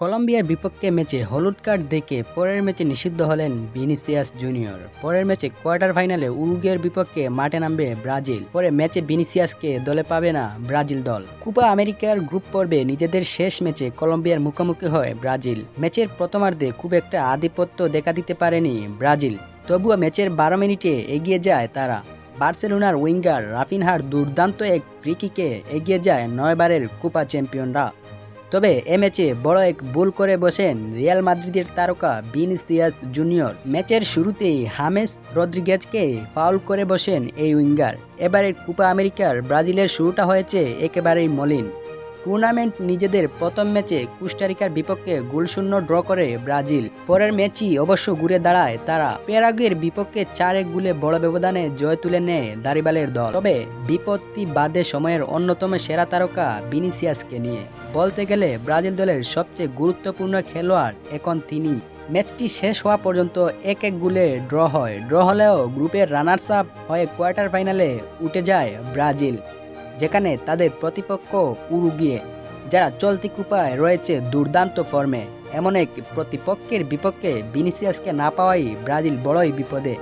কলম্বিয়ার বিপক্ষে ম্যাচে হলুদ কার্ড দেখে পরের ম্যাচে নিষিদ্ধ হলেন ভিনিসিয়াস জুনিয়র। পরের ম্যাচে কোয়ার্টার ফাইনালে উরুগুয়ের বিপক্ষে মাঠে নামবে ব্রাজিল। পরে ম্যাচে ভিনিসিয়াসকে দলে পাবে না ব্রাজিল দল। কোপা আমেরিকার গ্রুপ পর্বে নিজেদের শেষ ম্যাচে কলম্বিয়ার মুখোমুখি হয় ব্রাজিল। ম্যাচের প্রথমার্ধে খুব একটা আধিপত্য দেখা দিতে পারেনি ব্রাজিল, তবুও ম্যাচের 12 মিনিটে এগিয়ে যায় তারা। বার্সেলোনার উইঙ্গার রাফিনহার দুর্দান্ত এক ফ্রি কিকে এগিয়ে যায় 9 বারের কোপা চ্যাম্পিয়নরা। তবে এ ম্যাচে বড় এক ভুল করে বসেন রিয়াল মাদ্রিদের তারকা ভিনিসিয়াস জুনিয়র। ম্যাচের শুরুতেই হামেস রদ্রিগেজকে ফাউল করে বসেন এই উইঙ্গার। এবারের কোপা আমেরিকার ব্রাজিলের শুরুটা হয়েছে একেবারেই মলিন। টুর্নামেন্ট নিজেদের প্রথম ম্যাচে কোস্টারিকার বিপক্ষে গোলশূন্য ড্র করে ব্রাজিল। পরের ম্যাচই অবশ্য ঘুরে দাঁড়ায় তারা। প্যারাগুয়ের বিপক্ষে 4-1 গোলে বড় ব্যবধানে জয় তুলে নেয় দাড়িবালের দল। তবে বিপত্তি বাদে সময়ের অন্যতম সেরা তারকা ভিনিসিয়াসকে নিয়ে বলতে গেলে ব্রাজিল দলের সবচেয়ে গুরুত্বপূর্ণ খেলোয়াড় এখন তিনি। ম্যাচটি শেষ হওয়া পর্যন্ত 1-1 গোলে ড্র হয়। ড্র হলেও গ্রুপের রানার্স আপ হয়ে কোয়ার্টার ফাইনালে উঠে যায় ব্রাজিল, যেখানে তাদের প্রতিপক্ষ উরুগুয়ে, যারা চলতি কোপায় রয়েছে দুর্দান্ত ফর্মে। এমন এক প্রতিপক্ষের বিপক্ষে ভিনিসিয়াসকে না পাওয়াই ব্রাজিল বড়ই বিপদে।